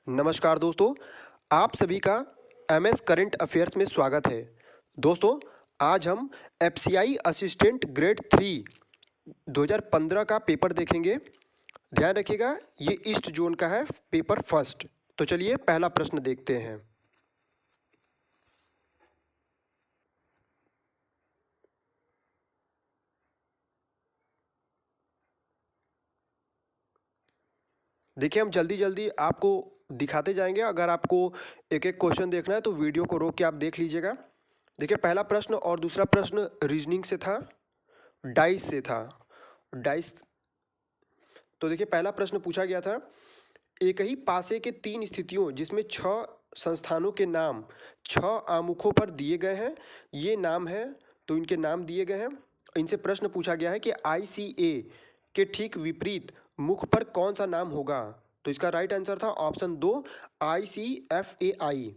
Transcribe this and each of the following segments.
नमस्कार दोस्तों, आप सभी का एमएस करंट अफेयर्स में स्वागत है। दोस्तों, आज हम एफसीआई असिस्टेंट ग्रेड 3 2015 का पेपर देखेंगे। ध्यान रखिएगा, ये ईस्ट जोन का है, पेपर फर्स्ट। तो चलिए पहला प्रश्न देखते हैं। देखिए, हम जल्दी जल्दी आपको दिखाते जाएंगे। अगर आपको एक एक क्वेश्चन देखना है तो वीडियो को रोक के आप देख लीजिएगा। देखिए, पहला प्रश्न और दूसरा प्रश्न रीजनिंग से था, डाइस से था। डाइस। तो देखिए, पहला प्रश्न पूछा गया था, एक ही पासे के तीन स्थितियों जिसमें छह संस्थानों के नाम छह आमुखों पर दिए गए हैं, ये नाम है। तो इनके नाम दिए गए हैं। इनसे प्रश्न पूछा गया है कि आईसीए के ठीक विपरीत मुख पर कौन सा नाम होगा। तो इसका राइट आंसर था ऑप्शन 2, ICFAI।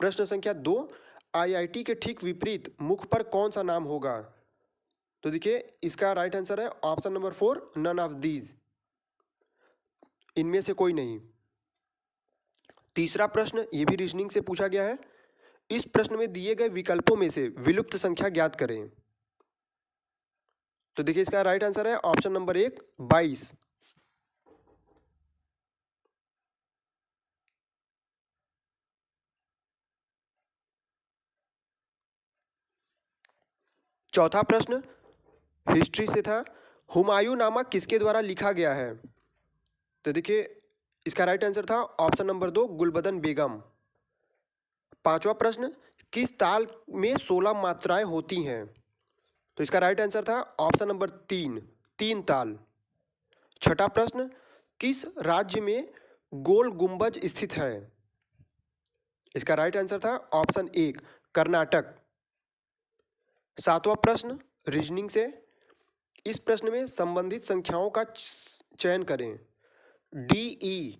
प्रश्न संख्या 2, आईआईटी के ठीक विपरीत मुख पर कौन सा नाम होगा। तो देखिए, इसका राइट आंसर है option number 4, none of these, इनमें से कोई नहीं। तीसरा प्रश्न ये भी रीजनिंग से पूछा गया है। इस प्रश्न में दिए गए विकल्पों में से विलुप्त संख्या ज्ञात करें। तो देखिए, इसका राइट आंसर है ऑप्शन नंबर 1, 22। चौथा प्रश्न हिस्ट्री से था, हुमायूं नामा किसके द्वारा लिखा गया है। तो देखिए, इसका राइट आंसर था ऑप्शन नंबर 2, गुलबदन बेगम। पांचवा प्रश्न, किस ताल में 16 मात्राएं होती हैं। तो इसका राइट आंसर था ऑप्शन नंबर 3, तीन ताल। छठा प्रश्न, किस राज्य में गोल गुंबज स्थित है। इसका राइट आंसर था ऑप्शन 1, कर्नाटक। सातवां प्रश्न रीजनिंग से, इस प्रश्न में संबंधित संख्याओं का चयन करें। DE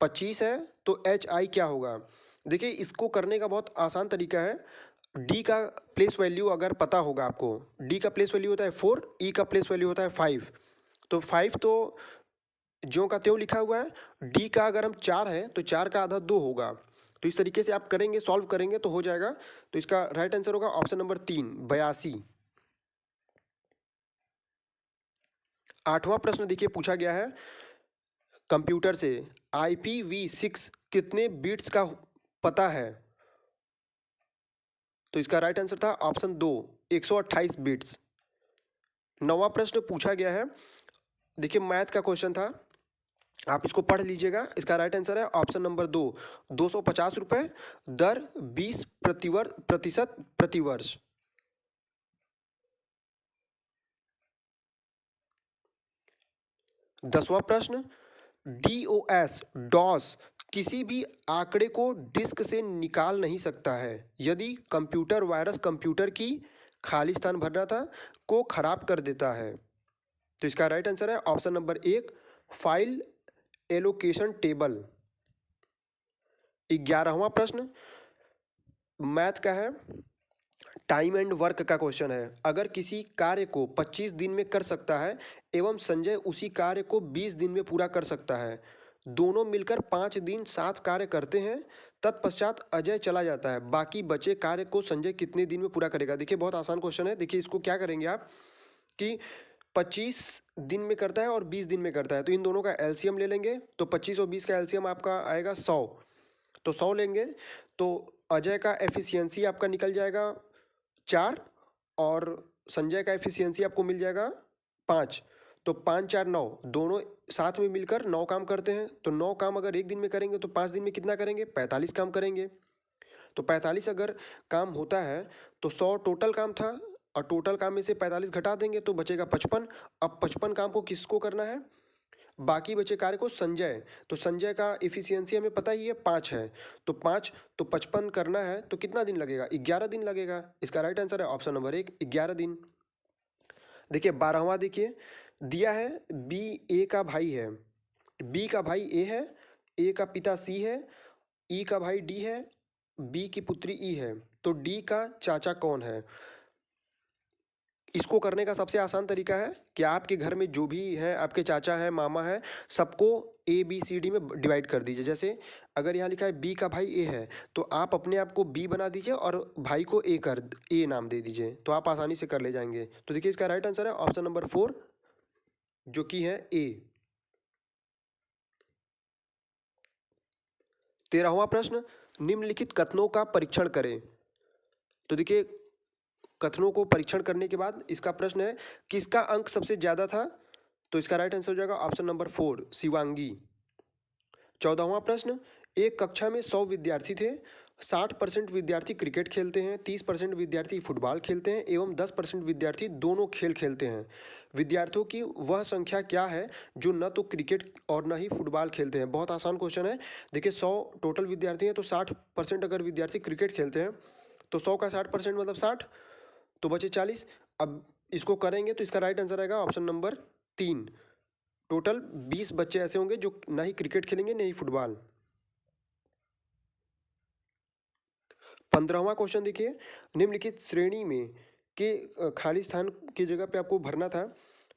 25 है, तो HI क्या होगा। देखिए, इसको करने का बहुत आसान तरीका है। डी का प्लेस वैल्यू अगर पता होगा आपको, डी का प्लेस वैल्यू होता है 4, ई का प्लेस वैल्यू होता है 5। तो 5 तो ज्यों का त्यों लिखा हुआ है। डी का अगर हम 4 है तो 4 का आधा 2 होगा। तो इस तरीके से आप करेंगे, सॉल्व करेंगे तो हो जाएगा। तो इसका राइट आंसर होगा ऑप्शन नंबर 3, 82। आठवां प्रश्न देखिए, पूछा गया है कंप्यूटर से, IPv6 कितने बिट्स का पता है। तो इसका राइट आंसर था ऑप्शन 2, 128 बिट्स। नौवां प्रश्न पूछा गया है, देखिए मैथ का क्वेश्चन था, आप इसको पढ़ लीजिएगा। इसका राइट आंसर है ऑप्शन नंबर 2, 250 रुपये, दर 20% प्रतिवर्ष। 10वां प्रश्न, DOS डॉस किसी भी आंकड़े को डिस्क से निकाल नहीं सकता है यदि कंप्यूटर वायरस कंप्यूटर की खाली स्थान भरना था को खराब कर देता है। तो इसका राइट आंसर है option number 1, file allocation table. 11वां प्रश्न मैथ का है, टाइम एंड वर्क का क्वेश्चन है। अगर किसी कार्य को 25 दिन में कर सकता है एवं संजय उसी कार्य को 20 दिन में पूरा कर सकता है, दोनों मिलकर 5 दिन 7 कार्य करते हैं, तत्पश्चात अजय चला जाता है, बाकी बचे कार्य को संजय कितने दिन में पूरा करेगा। देखिए, बहुत आसान क्वेश्चन है। देखिए, इसको क्या करेंगे आप कि 25 दिन में करता है और 20 दिन में करता है, तो इन दोनों का एलसीएम ले लेंगे। तो 25 और 20 का एलसीएम आपका आएगा 100। तो 100 लेंगे तो अजय का एफिशिएंसी आपका निकल जाएगा 4, और संजय का एफिशिएंसी आपको मिल जाएगा 5। तो 5 4 9, दोनों साथ में मिलकर 9 काम करते हैं। तो 9 काम अगर एक दिन में करेंगे तो 5 दिन में कितना करेंगे, 45 काम करेंगे। तो 45 अगर काम होता है तो 100 टोटल काम था, और टोटल काम में से 45 घटा देंगे तो बचेगा 55। अब 55 काम को किसको करना है, बाकी बचे कार्य को संजय। तो संजय का इफिशियंसी हमें पता ही है 5 है, तो 5 तो 55 करना है तो कितना दिन लगेगा, 11 दिन लगेगा। इसका राइट आंसर है ऑप्शन नंबर 1, 11 दिन। देखिए, 12वां देखिए, दिया है बी ए का भाई है, बी का भाई ए है, ए का पिता सी है, ई का भाई डी है, बी की पुत्री ई है, तो डी का चाचा कौन है। इसको करने का सबसे आसान तरीका है कि आपके घर में जो भी है, आपके चाचा हैं, मामा है, सबको ए बी सी डी में डिवाइड कर दीजिए। जैसे अगर यहाँ लिखा है बी का भाई ए है, तो आप अपने आप को बी बना दीजिए और भाई को ए नाम दे दीजिए, तो आप आसानी से कर ले जाएंगे। तो देखिए इसका राइट आंसर है ऑप्शन नंबर 4, जो कि है ए। 13वां प्रश्न, निम्नलिखित कथनों का परीक्षण करें। तो देखिए कथनों को परीक्षण करने के बाद इसका प्रश्न है, किसका अंक सबसे ज्यादा था? तो इसका राइट आंसर हो जाएगा ऑप्शन नंबर 4, शिवांगी। 14वां प्रश्न, एक कक्षा में 100 विद्यार्थी थे, 60% विद्यार्थी क्रिकेट खेलते हैं, 30% विद्यार्थी फुटबॉल खेलते हैं एवं 10% विद्यार्थी दोनों खेल खेलते हैं। विद्यार्थियों की वह संख्या क्या है जो न तो क्रिकेट और न ही फुटबॉल खेलते हैं? बहुत आसान क्वेश्चन है। देखिए 100 टोटल विद्यार्थी हैं, तो 60% अगर विद्यार्थी क्रिकेट खेलते हैं तो 100 का 60% मतलब 60, तो बचे 40। अब इसको करेंगे तो इसका राइट आंसर आएगा ऑप्शन नंबर 3। टोटल 20 बच्चे ऐसे होंगे जो ना ही क्रिकेट खेलेंगे ना ही फुटबॉल। 15वां क्वेश्चन देखिए, निम्नलिखित श्रेणी में के खाली स्थान की जगह पे आपको भरना था।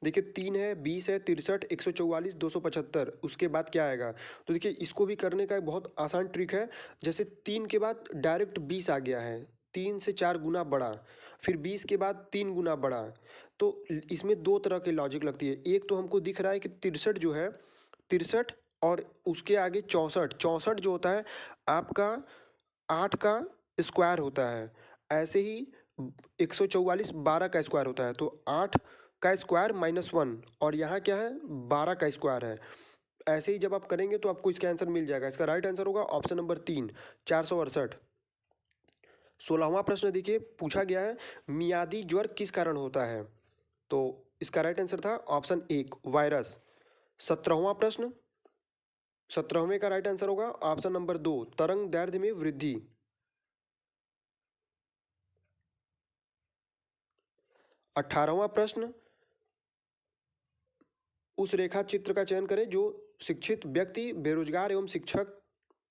देखिए 3 है, 20 है, 63, 144, 275, उसके बाद क्या आएगा? तो देखिए इसको भी करने का एक बहुत आसान ट्रिक है। जैसे 3 के बाद डायरेक्ट 20 आ गया है, 3 से 4 गुना बड़ा, फिर 20 के बाद 3 गुना बड़ा। तो इसमें दो तरह की लॉजिक लगती है। एक तो हमको दिख रहा है कि 63 जो है, 63 और उसके आगे 64, 64 जो होता है आपका 8 का स्क्वायर होता है। ऐसे ही 144 12 का स्क्वायर होता है, तो 8 का स्क्वायर -1 और यहाँ क्या है 12 का स्क्वायर है। ऐसे ही जब आप करेंगे तो आपको इसका आंसर मिल जाएगा। इसका राइट आंसर होगा ऑप्शन नंबर 3, 468। 16वां प्रश्न देखिए, पूछा गया है मियादी ज्वर किस कारण होता है? तो इसका राइट आंसर था ऑप्शन 1, वायरस। 17वां प्रश्न, 17वें का राइट आंसर होगा ऑप्शन नंबर 2, तरंग दैर्ध्य में वृद्धि। 18वां प्रश्न, उस रेखा चित्र का चयन करें जो शिक्षित व्यक्ति बेरोजगार एवं शिक्षक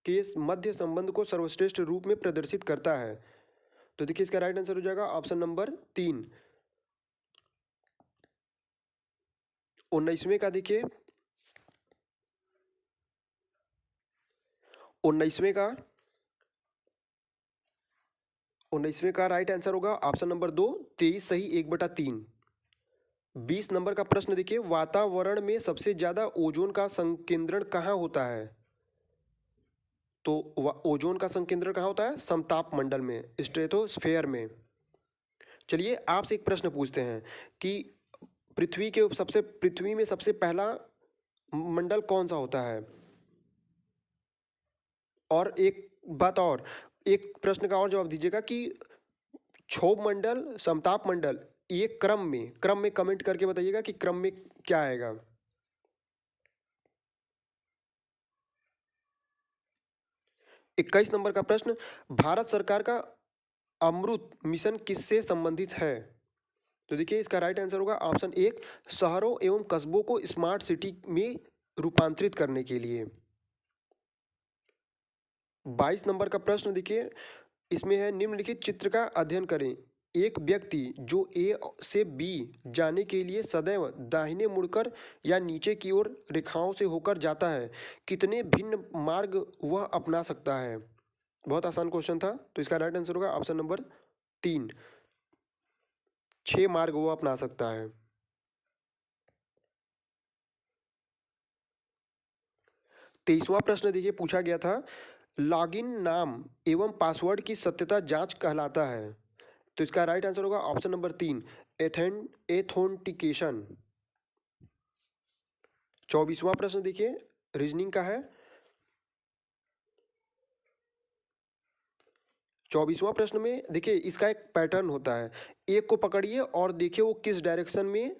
के मध्य संबंध को सर्वश्रेष्ठ रूप में प्रदर्शित करता है। तो देखिए इसका राइट आंसर हो जाएगा ऑप्शन नंबर 3। 19वें का देखिए, 19वें का 19वें का राइट आंसर होगा ऑप्शन नंबर 2, 23 सही 1/3। 20 नंबर का प्रश्न देखिए, वातावरण में सबसे ज्यादा ओजोन का संकेंद्रण कहाँ होता है? तो ओजोन का संकेंद्रण कहाँ होता है? समताप मंडल में, स्ट्रेटोस्फेयर में। चलिए आपसे एक प्रश्न पूछते हैं कि पृथ्वी में सबसे पहला मंडल कौन सा होता है? और एक बात और, एक प्रश्न का और जवाब दीजिएगा कि क्षोभ मंडल, समताप मंडल, ये क्रम में कमेंट करके बताइएगा कि क्रम में क्या आएगा। 21 नंबर का प्रश्न, भारत सरकार का अमृत मिशन किससे संबंधित है? तो देखिए इसका राइट आंसर होगा ऑप्शन 1, शहरों एवं कस्बों को स्मार्ट सिटी में रूपांतरित करने के लिए। 22 नंबर का प्रश्न देखिए, इसमें है निम्नलिखित चित्र का अध्ययन करें। एक व्यक्ति जो ए से बी जाने के लिए सदैव दाहिने मुड़कर या नीचे की ओर रेखाओं से होकर जाता है, कितने भिन्न मार्ग वह अपना सकता है? बहुत आसान क्वेश्चन था, तो इसका राइट आंसर होगा ऑप्शन नंबर 3, 6 मार्ग वो अपना सकता है। 23वां प्रश्न देखिए, पूछा गया था लॉगिन नाम एवं पासवर्ड की सत्यता जांच कहलाता है। तो इसका राइट आंसर होगा ऑप्शन नंबर 3, एथेंटिकेशन। 24वां प्रश्न देखिए, रीजनिंग का है। 24वां प्रश्न में देखिए इसका एक पैटर्न होता है, एक को पकड़िए और देखिए वो किस डायरेक्शन में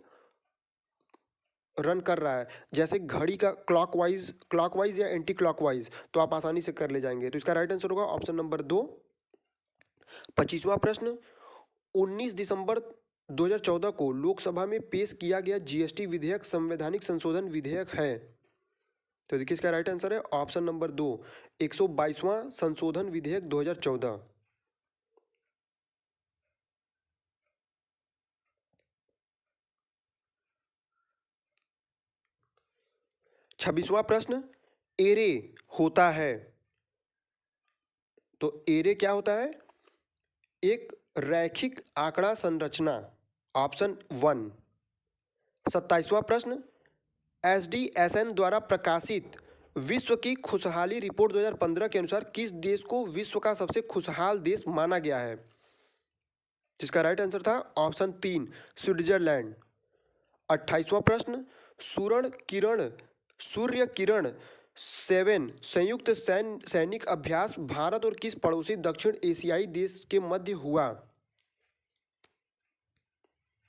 रन कर रहा है। जैसे घड़ी का क्लॉकवाइज या एंटी क्लॉकवाइज, तो आप आसानी से कर ले जाएंगे। तो इसका राइट आंसर होगा ऑप्शन नंबर 2। 25वां प्रश्न, 19 दिसंबर 2014 को लोकसभा में पेश किया गया जीएसटी विधेयक संवैधानिक संशोधन विधेयक है। तो देखिए इसका राइट आंसर है ऑप्शन नंबर 2, 122वां संशोधन विधेयक 2014। 26वां प्रश्न, एरे होता है। तो एरे क्या होता है? एक रैखिक आंकड़ा संरचना, ऑप्शन 1। 27वां प्रश्न, एसडीएसएन द्वारा प्रकाशित विश्व की खुशहाली रिपोर्ट 2015 के अनुसार किस देश को विश्व का सबसे खुशहाल देश माना गया है? जिसका राइट आंसर था ऑप्शन 3, स्विट्जरलैंड। 28वां प्रश्न, सूर्य किरण 7 संयुक्त सैनिक अभ्यास भारत और किस पड़ोसी दक्षिण एशियाई देश के मध्य हुआ?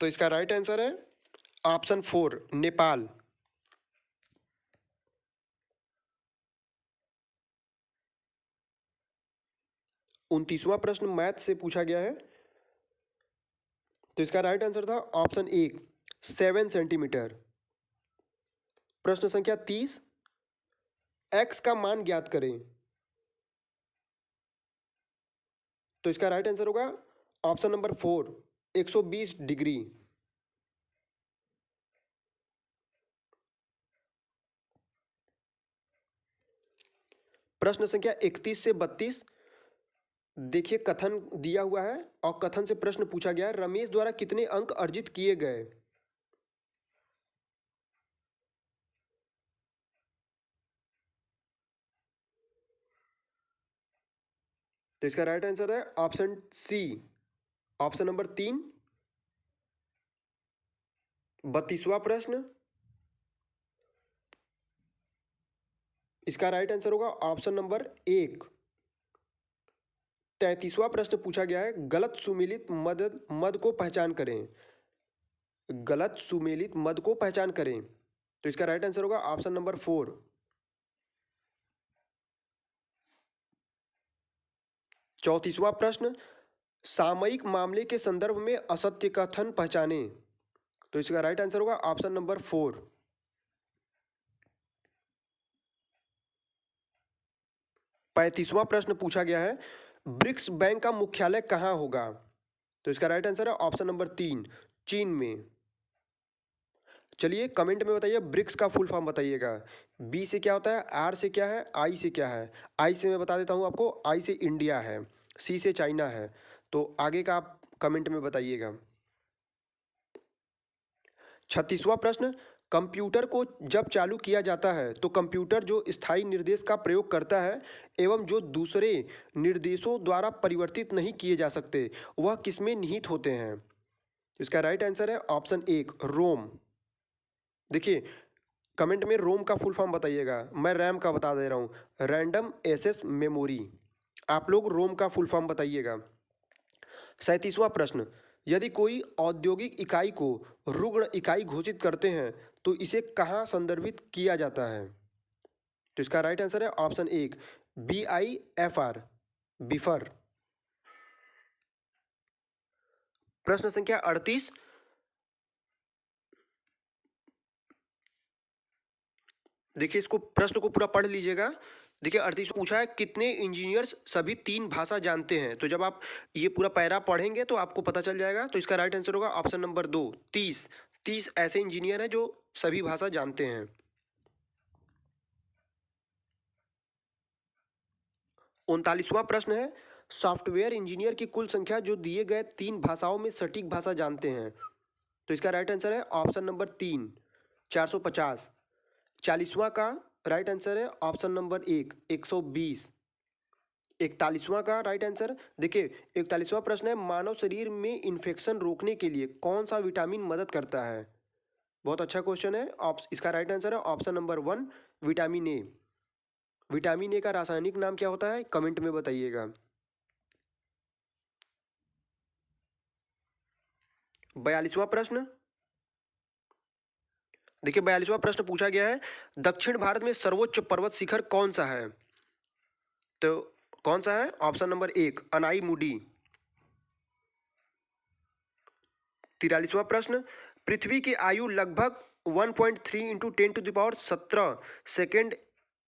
तो इसका राइट आंसर है ऑप्शन 4, नेपाल। 29वां प्रश्न मैथ से पूछा गया है। तो इसका राइट आंसर था ऑप्शन 1, 7 सेंटीमीटर। प्रश्न संख्या 30, एक्स का मान ज्ञात करें। तो इसका राइट आंसर होगा ऑप्शन नंबर 4, 120 डिग्री। प्रश्न संख्या 31 से 32, देखिए कथन दिया हुआ है और कथन से प्रश्न पूछा गया है, रमेश द्वारा कितने अंक अर्जित किए गए? तो इसका राइट आंसर है ऑप्शन सी, ऑप्शन नंबर 3। 32वां प्रश्न, इसका राइट आंसर होगा ऑप्शन नंबर 1। 33वां प्रश्न पूछा गया है, गलत सुमेलित मद को पहचान करें। गलत सुमेलित मद को पहचान करें। तो इसका राइट आंसर होगा ऑप्शन नंबर 4। 34वां प्रश्न, सामयिक मामले के संदर्भ में असत्य कथन पहचाने। तो इसका राइट आंसर होगा ऑप्शन नंबर 4। 35वां प्रश्न पूछा गया है, ब्रिक्स बैंक का मुख्यालय कहां होगा? तो इसका राइट आंसर है ऑप्शन नंबर 3, चीन में। चलिए कमेंट में बताइए ब्रिक्स का फुल फॉर्म बताइएगा। बी से क्या होता है, आर से क्या है, आई से क्या है? आई से मैं बता देता हूँ आपको, आई से इंडिया है, सी से चाइना है। तो आगे का आप कमेंट में बताइएगा। 36वां प्रश्न, कंप्यूटर को जब चालू किया जाता है तो कंप्यूटर जो स्थायी निर्देश का प्रयोग करता है एवं जो दूसरे निर्देशों द्वारा परिवर्तित नहीं किए जा सकते, वह किसमें निहित होते हैं? इसका राइट आंसर है ऑप्शन 1, रोम। देखिए कमेंट में रोम का फुल फॉर्म बताइएगा, मैं रैम का बता दे रहा हूँ, रैंडम एक्सेस मेमोरी। आप लोग रोम का फुल फॉर्म बताइएगा। 37वां प्रश्न, यदि कोई औद्योगिक इकाई को रुग्ण इकाई घोषित करते हैं तो इसे कहाँ संदर्भित किया जाता है? तो इसका राइट आंसर है ऑप्शन 1, BIFR, बिफर। प्रश्न संख्या 38, देखिए इसको प्रश्न को पूरा पढ़ लीजिएगा। देखिए 38 पूछा है, कितने इंजीनियर्स सभी 3 भाषा जानते हैं? तो जब आप ये पूरा पैरा पढ़ेंगे तो आपको पता चल जाएगा। तो इसका राइट आंसर होगा ऑप्शन नंबर 2, 30। 30 ऐसे इंजीनियर हैं जो सभी भाषा जानते हैं। 39वां प्रश्न है, सॉफ्टवेयर इंजीनियर की कुल संख्या जो दिए गए 3 भाषाओं में सटीक भाषा जानते हैं। तो इसका राइट आंसर है ऑप्शन नंबर 3, 450। 40वां का राइट आंसर है ऑप्शन नंबर 1, 120। 41वां का राइट आंसर, देखिए 41वां प्रश्न है, मानव शरीर में इन्फेक्शन रोकने के लिए कौन सा विटामिन मदद करता है? बहुत अच्छा क्वेश्चन है। इसका राइट आंसर है option number 1, vitamin A. Vitamin A का रासायनिक नाम क्या होता है, कमेंट में बताइएगा। 42वां प्रश्न, देखिए 42वां प्रश्न पूछा गया है, दक्षिण भारत में सर्वोच्च पर्वत शिखर कौन सा है? तो कौन सा है? ऑप्शन नंबर 1, अनाई मुडी। 43वां प्रश्न, पृथ्वी की आयु लगभग 1.3 इंटू 10⁻17 सेकेंड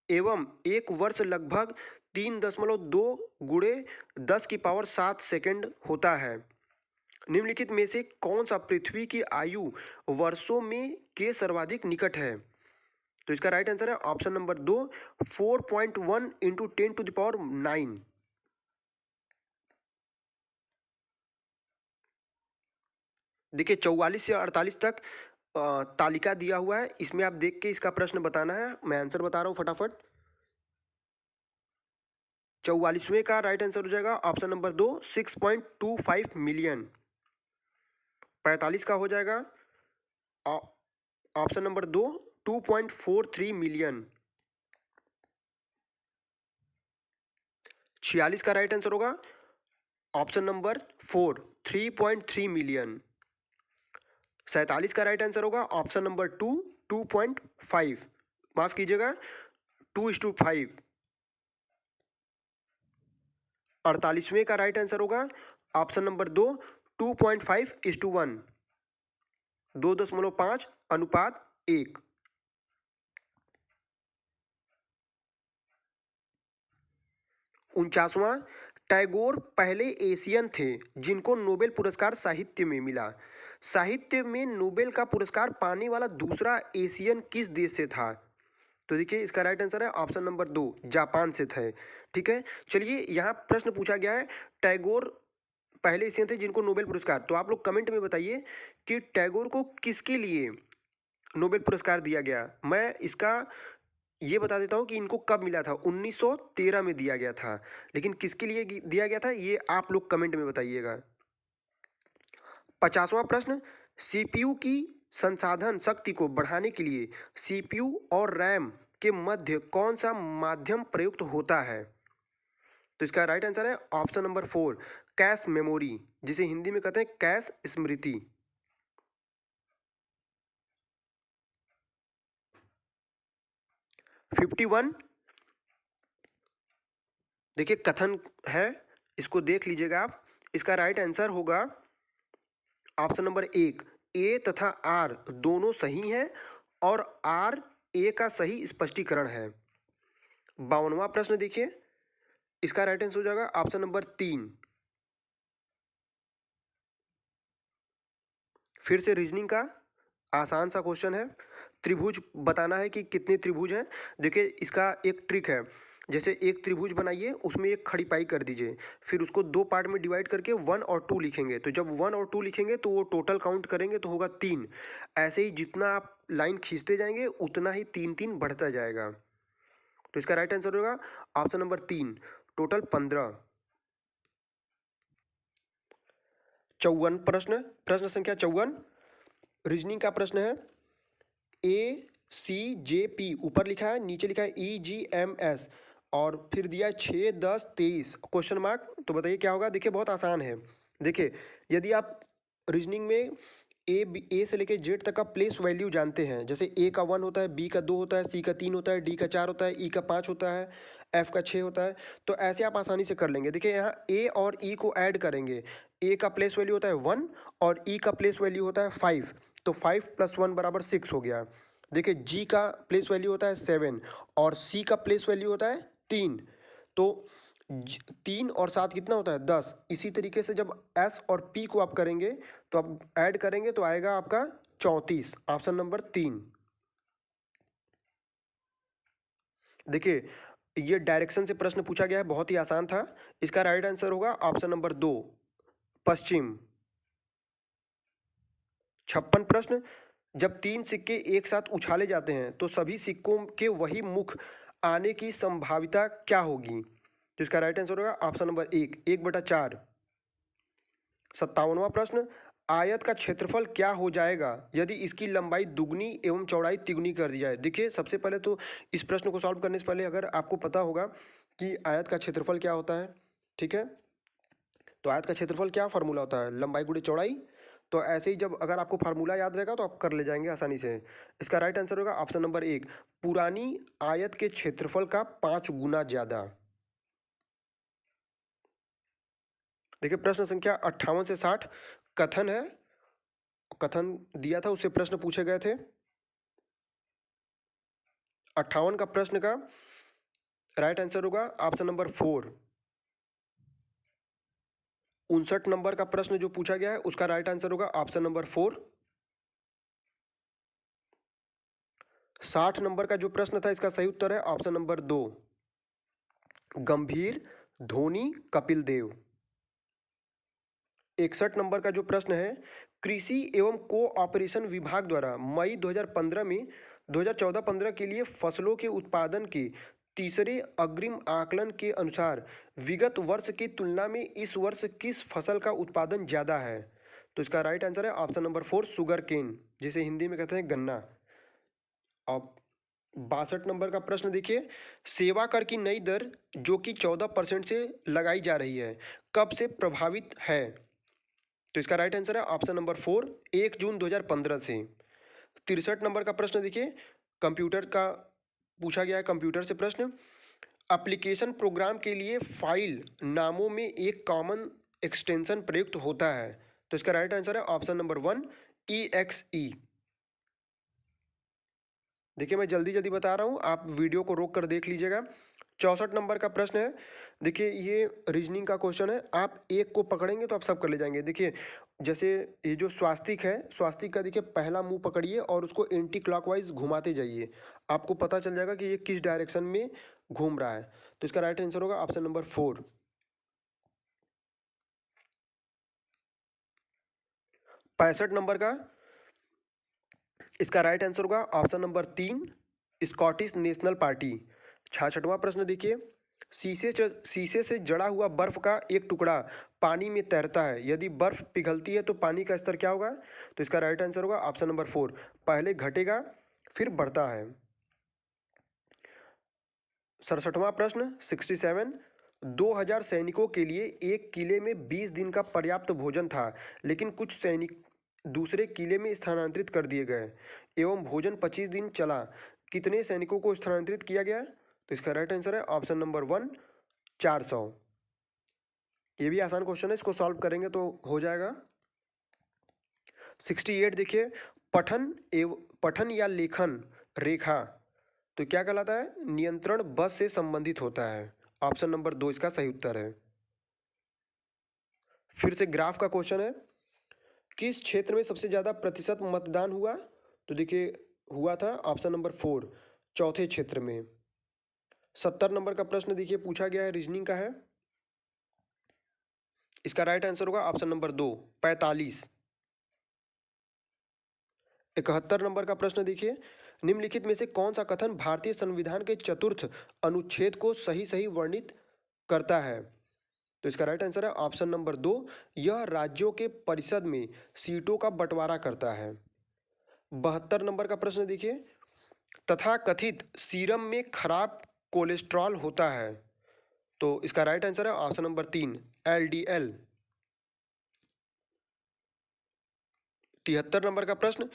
एवं एक वर्ष लगभग 3.2 गुणे 10⁻7 सेकेंड होता है। निम्नलिखित में से कौन सा पृथ्वी की आयु वर्षों में के सर्वाधिक निकट है? तो इसका राइट आंसर है ऑप्शन नंबर 2, 4.1 इंटू 10⁹9। देखिए 44 से 48 तक तालिका दिया हुआ है, इसमें आप देख के इसका प्रश्न बताना है। मैं आंसर बता रहा हूँ फटाफट। 44वें का राइट आंसर हो जाएगा ऑप्शन नंबर 2, 6.25 मिलियन। 45 का हो जाएगा ऑप्शन नंबर 2, 2.43 मिलियन। 46 का राइट आंसर होगा ऑप्शन नंबर 4, 3.3 मिलियन। 47 का राइट आंसर होगा ऑप्शन नंबर 2, 2.5, माफ कीजिएगा 2:5। 48वें का राइट आंसर होगा ऑप्शन नंबर 2, 2.5:1, 2.5:1। 49वां, टैगोर पहले एशियन थे जिनको नोबेल पुरस्कार साहित्य में मिला। साहित्य में नोबेल का पुरस्कार पाने वाला दूसरा एशियन किस देश से था? तो देखिए इसका राइट आंसर है ऑप्शन नंबर 2, जापान से थे। ठीक है, चलिए यहाँ प्रश्न पूछा गया है टैगोर पहले एशियन थे जिनको नोबेल पुरस्कार, तो आप लोग कमेंट में बताइए कि टैगोर को किसके लिए नोबेल पुरस्कार दिया गया। मैं इसका ये बता देता हूँ कि इनको कब मिला था। 1913 में दिया गया था, लेकिन किसके लिए दिया गया था ये आप लोग कमेंट में बताइएगा। 50वां प्रश्न, सीपीयू की संसाधन शक्ति को बढ़ाने के लिए सीपीयू और रैम के मध्य कौन सा माध्यम प्रयुक्त होता है? तो इसका राइट आंसर है ऑप्शन नंबर 4, कैश मेमोरी, जिसे हिंदी में कहते हैं कैश स्मृति। 51, देखिए कथन है, इसको देख लीजिएगा आप। इसका राइट आंसर होगा ऑप्शन नंबर 1, ए तथा आर दोनों सही हैं और आर ए का सही स्पष्टीकरण है। 52वां प्रश्न देखिए, इसका राइट आंसर हो जाएगा ऑप्शन नंबर 3। फिर से रीजनिंग का आसान सा क्वेश्चन है। त्रिभुज बताना है कि कितने त्रिभुज हैं। देखिए इसका एक ट्रिक है, जैसे एक त्रिभुज बनाइए उसमें एक खड़ी पाई कर दीजिए, फिर उसको दो पार्ट में डिवाइड करके 1 और 2 लिखेंगे। तो जब 1 और 2 लिखेंगे तो वो टोटल काउंट करेंगे तो होगा 3। ऐसे ही जितना आप लाइन खींचते जाएंगे उतना ही 3 बढ़ता जाएगा। तो इसका राइट आंसर होगा ऑप्शन नंबर 3, टोटल 15। 54 प्रश्न संख्या 54 रीजनिंग का प्रश्न है। ACJP ऊपर लिखा है, नीचे लिखा है EGMS और फिर दिया है 6, 10, 23 क्वेश्चन मार्क। तो बताइए क्या होगा। देखिए बहुत आसान है। देखिए यदि आप रीजनिंग में ए से लेके जेड तक का प्लेस वैल्यू जानते हैं, जैसे ए का 1 होता है, बी का 2 होता है, सी का 3 होता है, डी का 4 होता है, ई का 5 होता है, एफ का 6 होता है, तो ऐसे आप आसानी से कर लेंगे। देखिए यहाँ ए और ई को ऐड करेंगे, ए का प्लेस वैल्यू होता है 1 और ई का प्लेस वैल्यू होता है 5, तो 5 + 1 = 6 हो गया। देखिए जी का प्लेस वैल्यू होता है 7 और सी का प्लेस वैल्यू होता है 3, तो 3 और 7 कितना होता है 10। इसी तरीके से जब एस और पी को आप करेंगे तो आप ऐड करेंगे तो आएगा आपका 34, ऑप्शन नंबर 3। देखिए ये डायरेक्शन से प्रश्न पूछा गया है, बहुत ही आसान था। इसका राइट आंसर होगा ऑप्शन नंबर 2, पश्चिम। 56 प्रश्न, जब 3 सिक्के एक साथ उछाले जाते हैं तो सभी सिक्कों के वही मुख आने की संभाविता क्या होगी? तो इसका राइट आंसर होगा ऑप्शन नंबर 1, 1/4। 57वां प्रश्न, आयत का क्षेत्रफल क्या हो जाएगा यदि इसकी लंबाई दुगनी एवं चौड़ाई तिगुनी कर दी जाए? देखिए सबसे पहले तो इस प्रश्न को सॉल्व करने से पहले अगर आपको पता होगा कि आयत का क्षेत्रफल क्या होता है, ठीक है, तो आयत का क्षेत्रफल क्या फार्मूला होता है, लंबाई गुणे चौड़ाई। तो ऐसे ही जब अगर आपको फार्मूला याद रहेगा तो आप कर ले जाएंगे आसानी से। इसका राइट आंसर होगा ऑप्शन नंबर 1, पुरानी आयत के क्षेत्रफल का 5 गुना ज्यादा। देखिए प्रश्न संख्या 58 से 60 कथन है, कथन दिया था उससे प्रश्न पूछे गए थे। 58 का प्रश्न का राइट आंसर होगा ऑप्शन नंबर 4। 59 नंबर का प्रश्न जो पूछा गया है उसका राइट आंसर होगा ऑप्शन नंबर 4। 60 नंबर का जो प्रश्न था इसका सही उत्तर है ऑप्शन नंबर 2, गंभीर, धोनी, कपिल देव। 61 नंबर का जो प्रश्न है, कृषि एवं कोऑपरेशन विभाग द्वारा मई 2015 में 2014-15 के लिए फसलों के उत्पादन के तीसरे अग्रिम आकलन के अनुसार विगत वर्ष की तुलना में इस वर्ष किस फसल का उत्पादन ज़्यादा है? तो इसका राइट आंसर है ऑप्शन नंबर 4, शुगर केन, जिसे हिंदी में कहते हैं गन्ना। अब 62 नंबर का प्रश्न देखिए, सेवा कर की नई दर जो कि 14% से लगाई जा रही है, कब से प्रभावित है? तो इसका राइट आंसर है ऑप्शन नंबर 4, 1 जून 2015 से। 63 नंबर का प्रश्न देखिए, कंप्यूटर का पूछा गया है, कंप्यूटर से प्रश्न। एप्लीकेशन प्रोग्राम के लिए फाइल नामों में एक कॉमन एक्सटेंशन प्रयुक्त होता है, तो इसका राइट आंसर है ऑप्शन नंबर 1, EXE। देखिए मैं जल्दी जल्दी बता रहा हूँ, आप वीडियो को रोक कर देख लीजिएगा। 64 नंबर का प्रश्न है, देखिए ये रीजनिंग का क्वेश्चन है, आप एक को पकड़ेंगे तो आप सब कर ले जाएंगे। देखिए जैसे ये जो स्वास्तिक है, स्वास्तिक का देखिए पहला मुंह पकड़िए और उसको एंटी क्लॉकवाइज घुमाते जाइए, आपको पता चल जाएगा कि ये किस डायरेक्शन में घूम रहा है। तो इसका राइट आंसर होगा ऑप्शन नंबर 4। 65 नंबर का इसका राइट आंसर होगा option number 3, Scottish National Party. 66वां प्रश्न देखिए, शीशे से जड़ा हुआ बर्फ का एक टुकड़ा पानी में तैरता है, यदि बर्फ पिघलती है तो पानी का स्तर क्या होगा? तो इसका राइट आंसर होगा ऑप्शन नंबर 4, पहले घटेगा फिर बढ़ता है। 67वां प्रश्न 67, 2000 सैनिकों के लिए एक किले में 20 दिन का पर्याप्त भोजन था, लेकिन कुछ सैनिक दूसरे किले में स्थानांतरित कर दिए गए एवं भोजन 25 दिन चला, कितने सैनिकों को स्थानांतरित किया गया? तो इसका राइट आंसर है ऑप्शन नंबर 1, 400। ये भी आसान क्वेश्चन है, इसको सॉल्व करेंगे तो हो जाएगा। 68 देखिए, पठन या लेखन रेखा तो क्या कहलाता है? नियंत्रण बस से संबंधित होता है, ऑप्शन नंबर 2 इसका सही उत्तर है। फिर से ग्राफ का क्वेश्चन है, किस क्षेत्र में सबसे ज्यादा प्रतिशत मतदान हुआ? तो देखिए हुआ था ऑप्शन नंबर 4, चौथे क्षेत्र में। 70 नंबर का प्रश्न देखिए पूछा गया है, रीजनिंग का है, इसका राइट आंसर होगा ऑप्शन नंबर 2, 45। 71 नंबर का प्रश्न देखिए, निम्नलिखित में से कौन सा कथन भारतीय संविधान के चतुर्थ अनुच्छेद को सही सही वर्णित करता है? तो इसका राइट आंसर है ऑप्शन नंबर 2, यह राज्यों के परिषद में सीटों का बंटवारा करता है। 72 नंबर का प्रश्न देखिए, तथाकथित सीरम में खराब कोलेस्ट्रॉल होता है, तो इसका राइट आंसर है ऑप्शन नंबर 3, LDL। 73 नंबर का प्रश्न,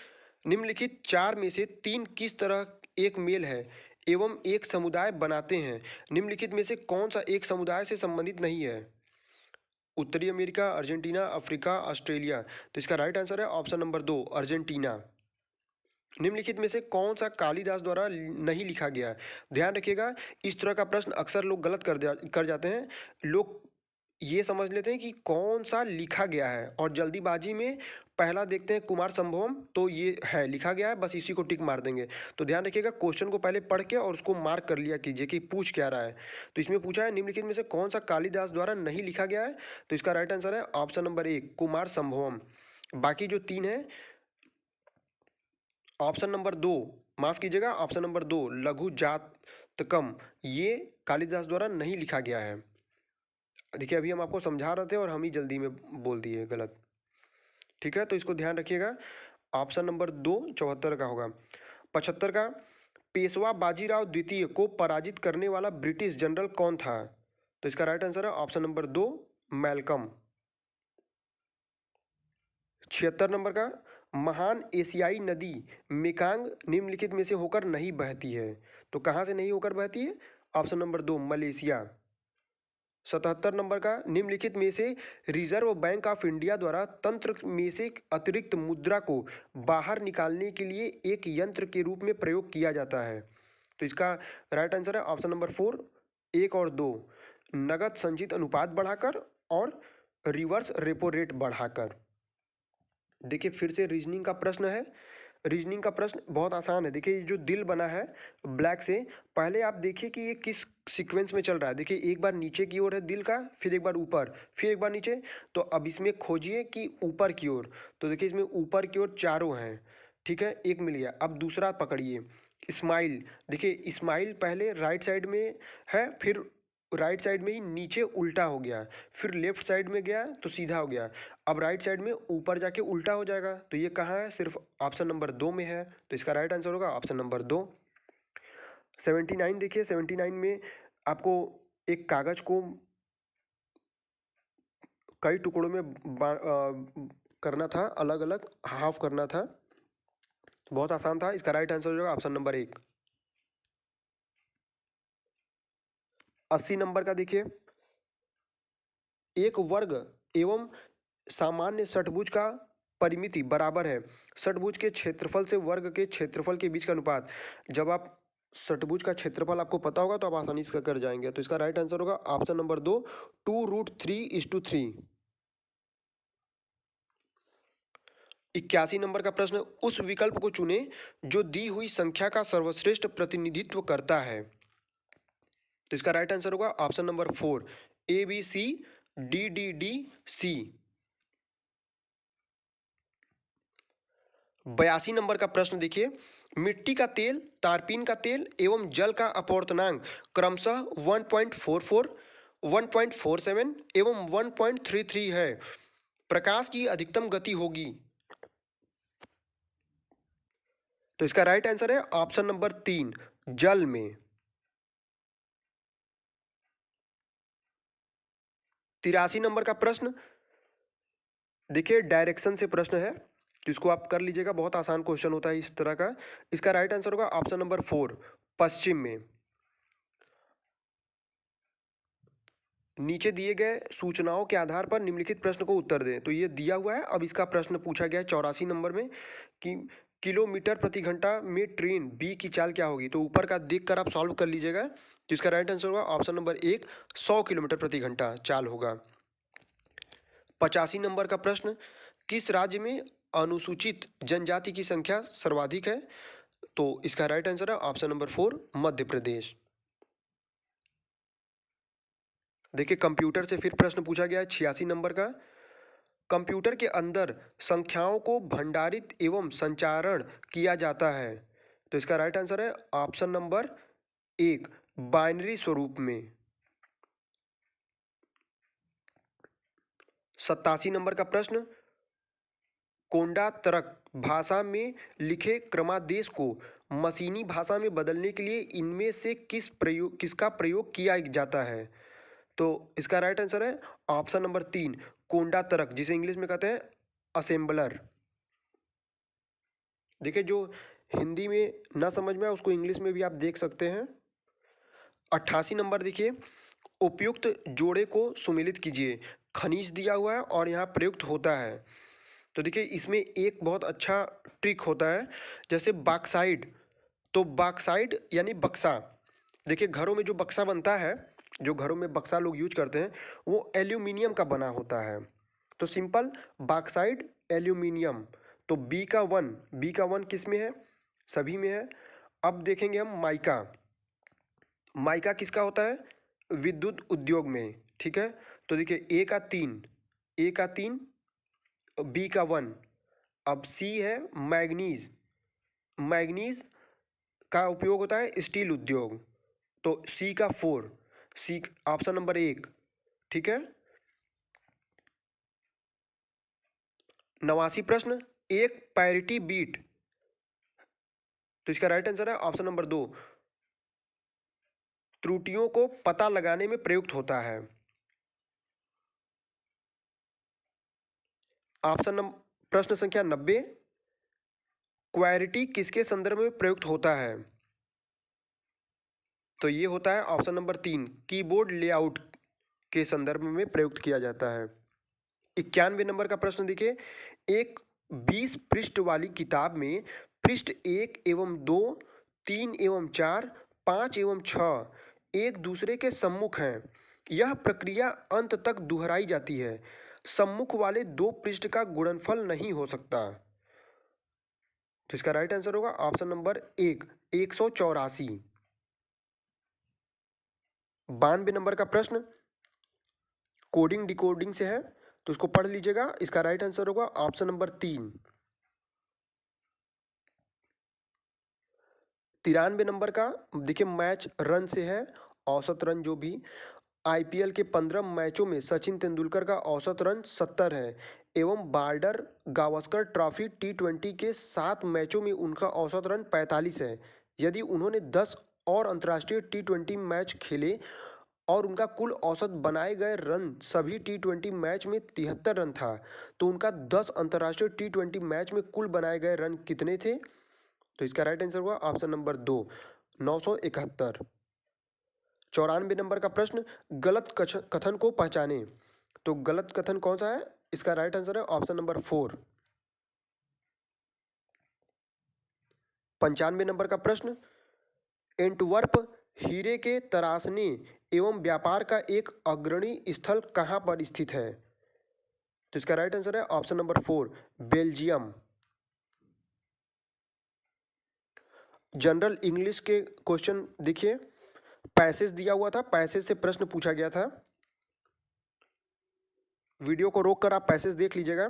निम्नलिखित 4 में से 3 किस तरह एक मेल है एवं एक समुदाय बनाते हैं? निम्नलिखित में से कौन सा एक समुदाय से संबंधित नहीं है? उत्तरी अमेरिका, अर्जेंटीना, अफ्रीका, ऑस्ट्रेलिया। तो इसका राइट आंसर है ऑप्शन नंबर 2, अर्जेंटीना। निम्नलिखित में से कौन सा कालिदास द्वारा नहीं लिखा गया? ध्यान रखिएगा, इस तरह का प्रश्न अक्सर लोग गलत कर जाते हैं। लोग ये समझ लेते हैं कि कौन सा लिखा गया है और जल्दीबाजी में पहला देखते हैं कुमार संभवम, तो ये है लिखा गया है, बस इसी को टिक मार देंगे। तो ध्यान रखिएगा, क्वेश्चन को पहले पढ़ के और उसको मार्क कर लिया कीजिए कि पूछ क्या रहा है। तो इसमें पूछा है निम्नलिखित में से कौन सा कालिदास द्वारा नहीं लिखा गया है, तो इसका राइट आंसर है ऑप्शन नंबर 1, कुमार संभवम। बाकी जो 3 है, ऑप्शन नंबर 2, माफ कीजिएगा, ऑप्शन नंबर 2 लघु जातकम, ये कालिदास द्वारा नहीं लिखा गया है। देखिए अभी हम आपको समझा रहे थे और हम ही जल्दी में बोल दिए गलत, ठीक है, तो इसको ध्यान रखिएगा। ऑप्शन नंबर 2 74 का होगा। 75 का, पेशवा बाजीराव द्वितीय को पराजित करने वाला ब्रिटिश जनरल कौन था? तो इसका राइट आंसर है ऑप्शन नंबर 2, मैल्कम। 76 नंबर का, महान एशियाई नदी मेकांग निम्नलिखित में से होकर नहीं बहती है, तो कहाँ से नहीं होकर बहती है? Option number 2, Malaysia. 77 नंबर का, निम्नलिखित में से रिजर्व बैंक ऑफ इंडिया द्वारा तंत्र में से अतिरिक्त मुद्रा को बाहर निकालने के लिए एक यंत्र के रूप में प्रयोग किया जाता है? तो इसका राइट आंसर है ऑप्शन नंबर 4, 1 और 2, नगद संचित अनुपात बढ़ाकर और रिवर्स रेपो रेट बढ़ाकर। देखिए फिर से रीजनिंग का प्रश्न है, रीजनिंग का प्रश्न बहुत आसान है। देखिए ये जो दिल बना है ब्लैक से, पहले आप देखिए कि ये किस सीक्वेंस में चल रहा है। देखिए एक बार नीचे की ओर है दिल का, फिर एक बार ऊपर, फिर एक बार नीचे। तो अब इसमें खोजिए कि ऊपर की ओर। तो देखिए इसमें ऊपर की ओर चारों हैं, ठीक है, एक मिल गया। अब दूसरा पकड़िए, स्माइल। देखिए स्माइल पहले राइट साइड में है, फिर राइट साइड में ही नीचे उल्टा हो गया, फिर लेफ्ट साइड में गया तो सीधा हो गया। अब राइट साइड में ऊपर जाके उल्टा हो जाएगा। तो ये कहाँ है? सिर्फ ऑप्शन नंबर 2 में है। तो इसका राइट आंसर होगा ऑप्शन नंबर 2। 79 देखिए, 79 में आपको एक कागज को कई टुकड़ों में करना था, अलग अलग हाफ करना था। बहुत आसान था। इसका राइट आंसर होगा ऑप्शन नंबर 1। 80 नंबर का देखिए, एक वर्ग एवं सामान्य षट्भुज का परिमिति बराबर है षट्भुज के क्षेत्रफल से वर्ग के क्षेत्रफल के बीच का अनुपात। जब आप षट्भुज का क्षेत्रफल आपको पता होगा तो आप आसानी से कर जाएंगे। तो इसका राइट आंसर होगा ऑप्शन नंबर 2, 2√3:3। 81 नंबर का प्रश्न, उस विकल्प को चुने जो दी हुई संख्या का सर्वश्रेष्ठ प्रतिनिधित्व करता है। तो इसका राइट आंसर होगा ऑप्शन नंबर 4, ABCDDDC। 82 नंबर का प्रश्न देखिए, मिट्टी का तेल, तारपीन का तेल एवं जल का अपवर्तनांक क्रमशः 1.44, 1.47 एवं 1.33 है। प्रकाश की अधिकतम गति होगी। तो इसका राइट आंसर है ऑप्शन नंबर 3, जल में। 83 नंबर का प्रश्न देखिए, डायरेक्शन से प्रश्न है, तो इसको आप कर लीजिएगा। बहुत आसान क्वेश्चन होता है इस तरह का। इसका राइट आंसर होगा ऑप्शन नंबर 4, पश्चिम में। नीचे दिए गए सूचनाओं के आधार पर निम्नलिखित प्रश्न को उत्तर दें। तो ये दिया हुआ है। अब इसका प्रश्न पूछा गया है 84 नंबर में कि किलोमीटर प्रति घंटा में ट्रेन बी की चाल क्या होगी। तो ऊपर का देखकर आप सॉल्व कर लीजिएगा। तो इसका राइट आंसर होगा ऑप्शन नंबर 1, 100 किलोमीटर प्रति घंटा चाल होगा। 85 नंबर का प्रश्न, किस राज्य में अनुसूचित जनजाति की संख्या सर्वाधिक है। तो इसका राइट आंसर है ऑप्शन नंबर 4, मध्य प्रदेश। देखिए कंप्यूटर से फिर प्रश्न पूछा गया है 86 नंबर का, कंप्यूटर के अंदर संख्याओं को भंडारित एवं संचारण किया जाता है। तो इसका राइट आंसर है ऑप्शन नंबर 1, बाइनरी स्वरूप में। 87 नंबर का प्रश्न, कोंडा तरक भाषा में लिखे क्रमादेश को मशीनी भाषा में बदलने के लिए इनमें से किसका प्रयोग किया जाता है। तो इसका राइट आंसर है ऑप्शन नंबर 3, कोंडा तरक, जिसे इंग्लिश में कहते हैं असेंबलर। देखिए जो हिंदी में ना समझ में आए उसको इंग्लिश में भी आप देख सकते हैं। 88 नंबर देखिए, उपयुक्त जोड़े को सुमेलित कीजिए। खनिज दिया हुआ है और यहाँ प्रयुक्त होता है। तो देखिए इसमें एक बहुत अच्छा ट्रिक होता है, जैसे बॉक्साइड। तो बॉक्साइड यानी बक्सा। देखिए घरों में जो बक्सा बनता है, जो घरों में बक्सा लोग यूज करते हैं, वो एल्यूमिनियम का बना होता है। तो सिंपल बॉक्साइड, एल्यूमिनियम। तो बी का वन किस में है? सभी में है। अब देखेंगे हम माइका। माइका किसका होता है? विद्युत उद्योग में, ठीक है। तो देखिए ए का 3, बी का 1। अब सी है मैग्नीज। मैग्नीज का उपयोग होता है स्टील उद्योग। तो सी का 4, सी ऑप्शन नंबर 1, ठीक है। 89 प्रश्न, एक पैरिटी बीट। तो इसका राइट आंसर है ऑप्शन नंबर 2, त्रुटियों को पता लगाने में प्रयुक्त होता है। प्रश्न संख्या 90, क्वैरिटी किसके संदर्भ में प्रयुक्त होता है। तो ये होता है ऑप्शन नंबर 3, कीबोर्ड लेआउट के संदर्भ में प्रयुक्त किया जाता है। 91 नंबर का प्रश्न देखिए, एक 20 पृष्ठ वाली किताब में पृष्ठ 1 एवं 2, 3 एवं 4, 5 एवं 6 एक दूसरे के सम्मुख हैं। यह प्रक्रिया अंत तक दोहराई जाती है। सम्मुख वाले दो पृष्ठ का गुणनफल नहीं हो सकता। तो इसका राइट आंसर होगा ऑप्शन नंबर 184। 92 नंबर का प्रश्न कोडिंग डिकोडिंग से है, तो इसको पढ़ लीजिएगा। इसका राइट आंसर होगा ऑप्शन नंबर 3। 93 नंबर का देखिए मैच रन से है, औसत रन जो भी आईपीएल के 15 मैचों में सचिन तेंदुलकर का औसत रन 70 है एवं बॉर्डर गावस्कर ट्रॉफी टी20 के 7 मैचों में उनका औसत रन 45 है। यदि उन्होंने 10 और अंतर्राष्ट्रीय टी20 मैच खेले और उनका कुल औसत बनाए गए रन सभी टी20 मैच में 73 रन था, तो उनका 10 अंतर्राष्ट्रीय टी20 मैच में कुल बनाए गए रन कितने थे? तो इसका राइट आंसर हुआ ऑप्शन नंबर 2, 971। 94 नंबर का प्रश्न गलत कथन को पहचाने, तो गलत कथन कौन सा है? इसका राइट आंसर है ऑप्शन नंबर 4। 95 नंबर का प्रश्न एंटवर्प हीरे के तराशने एवं व्यापार का एक अग्रणी स्थल कहाँ पर स्थित है? तो इसका राइट आंसर है option number 4, Belgium. General English के क्वेश्चन देखिए, पैसेज दिया हुआ था, पैसेज से प्रश्न पूछा गया था। वीडियो को रोक कर आप पैसेज देख लीजिएगा।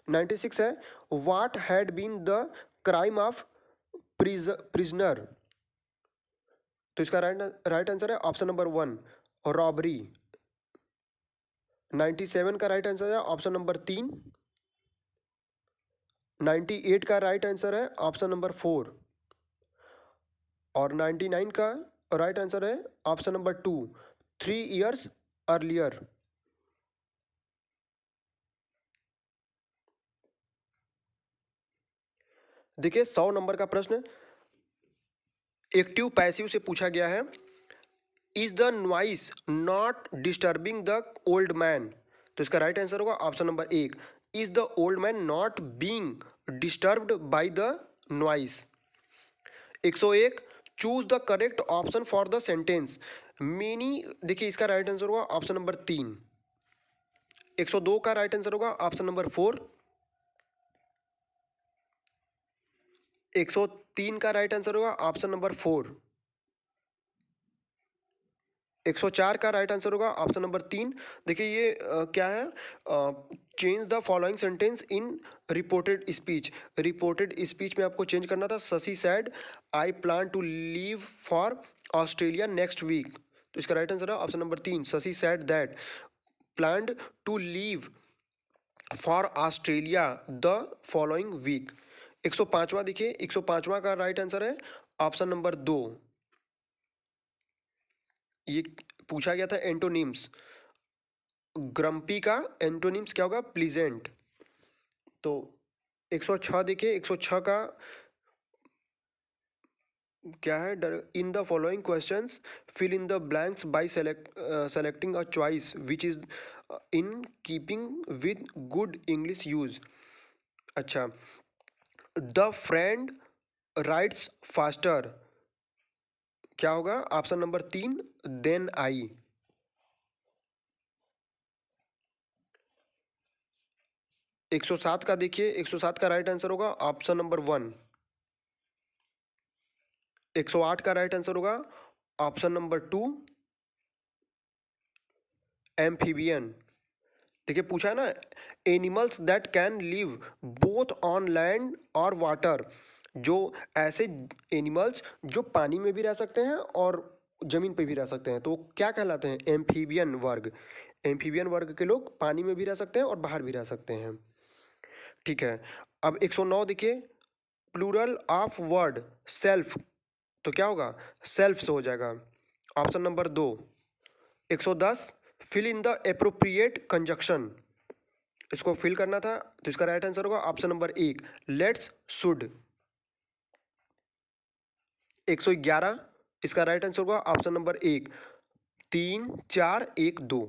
96 है, what had been the crime of prisoner? तो इसका राइट आंसर है ऑप्शन नंबर 1, रॉबरी। 97 का राइट आंसर है ऑप्शन नंबर 3। 98 का राइट आंसर है ऑप्शन नंबर 4 और 99 का राइट आंसर है ऑप्शन नंबर 2, 3 ईयर्स अर्लियर। देखिए 100 नंबर का प्रश्न एक्टिव पैसिव से पूछा गया है। Is the noise not disturbing the old man? तो इसका राइट आंसर होगा option number 1, is the old man not being disturbed by the noise. 101 choose the correct option for the sentence many, देखिए इसका right answer होगा option number 3। 102 का right answer होगा option number 4। 103 का right answer होगा option number 4। 104 का right answer होगा option number 3। देखिए ये क्या है, change the following sentence in reported speech. Reported speech में आपको चेंज करना था, Shashi said I plan to leave for Australia next week. तो इसका राइट आंसर है option number 3, Shashi said that planned to leave for Australia the following week. 105वां देखिए, 105वां का राइट आंसर है ऑप्शन नंबर 2। ये पूछा गया था एंटोनिम्स, ग्रम्पी का एंटोनिम्स क्या होगा? प्लीजेंट। तो 106 देखिए, 106 का क्या है? In the following questions fill in the blanks by selecting a choice which is in keeping with good English use. अच्छा, द फ्रेंड राइट्स फास्टर क्या होगा? Option number 3, then I. 107 का देखिए, 107 का राइट आंसर होगा ऑप्शन नंबर 1। 108 का right answer होगा option number 2, amphibian. देखिए पूछा है ना, animals that can live both on land और वाटर, जो ऐसे एनिमल्स जो पानी में भी रह सकते हैं और जमीन पे भी रह सकते हैं, तो वो क्या कहलाते हैं? एम्फीबियन वर्ग। एम्फीबियन वर्ग के लोग पानी में भी रह सकते हैं और बाहर भी रह सकते हैं। ठीक है, अब 109 देखिए, प्लूरल ऑफ वर्ड सेल्फ, तो क्या होगा? सेल्फ से हो जाएगा, option number 2। 110 fill in the appropriate conjunction, इसको फिल करना था, तो इसका राइट आंसर होगा ऑप्शन नंबर 1, लेट्स शुड। 111 इसका राइट आंसर होगा ऑप्शन नंबर 1, 3 4 1 2।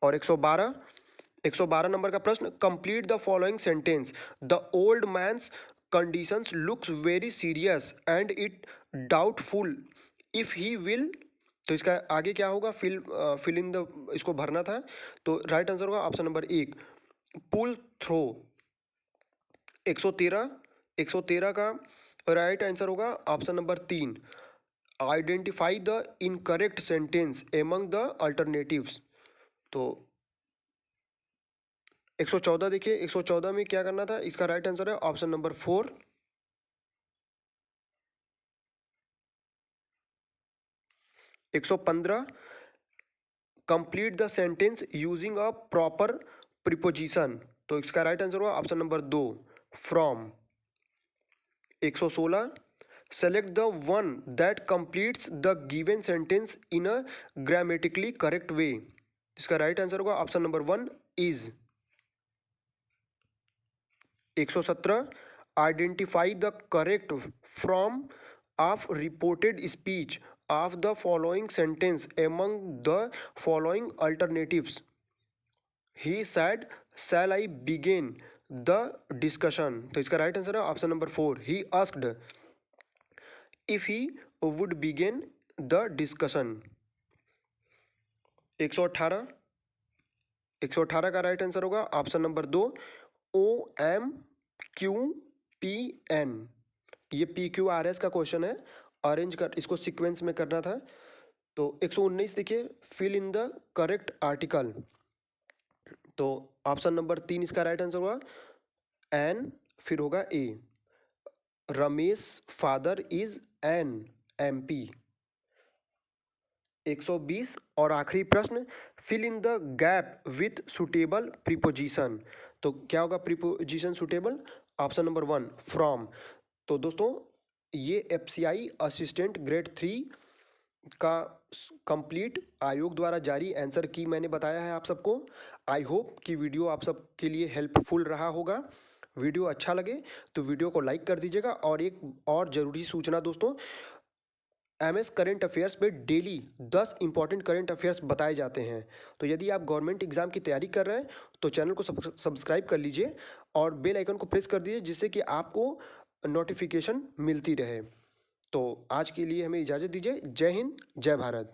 और 112 नंबर का प्रश्न complete the following sentence the old man's conditions looks very serious and it doubtful if he will. तो इसका आगे क्या होगा? फिल इन द, इसको भरना था, तो राइट आंसर होगा ऑप्शन नंबर 1, पुल थ्रो। 113 का राइट आंसर होगा option number 3, identify the incorrect sentence among the alternatives. तो 114 देखिए, 114 में क्या करना था, इसका राइट आंसर है option number 4। 115, complete the sentence using a proper preposition. तो इसका राइट आंसर होगा option number 2, from. 116, select the one that completes the given sentence in a grammatically correct way. इसका राइट आंसर होगा option number 1, is. 117, identify the correct from of reported speech of the following sentence among the following alternatives. He said, shall I begin the discussion. तो इसका right answer है option number 4, he asked if he would begin the discussion. 118, 118 का right answer होगा option number 2, OMQPN। ये PQRS का question है, arrange कर इसको सीक्वेंस में करना था। तो 119 देखिए, fill in the correct article. तो ऑप्शन नंबर 3 इसका राइट आंसर होगा एन, फिर होगा a. Ramesh father is an MP। 120 और आखिरी प्रश्न, fill in the gap with suitable preposition. तो क्या होगा preposition suitable, option number 1, from. तो दोस्तों ये FCI असिस्टेंट ग्रेड 3 का कंप्लीट आयोग द्वारा जारी आंसर की मैंने बताया है आप सबको। आई होप कि वीडियो आप सबके लिए हेल्पफुल रहा होगा। वीडियो अच्छा लगे तो वीडियो को लाइक कर दीजिएगा। और एक और ज़रूरी सूचना दोस्तों, MS करंट अफेयर्स पे डेली 10 इंपॉर्टेंट करंट अफेयर्स बताए जाते हैं। तो यदि आप गवर्नमेंट एग्जाम की तैयारी कर रहे हैं तो चैनल को सब्सक्राइब कर लीजिए और बेल आइकन को प्रेस कर दीजिए, जिससे कि आपको नोटिफिकेशन मिलती रहे। तो आज के लिए हमें इजाज़त दीजिए। जय हिंद, जय भारत।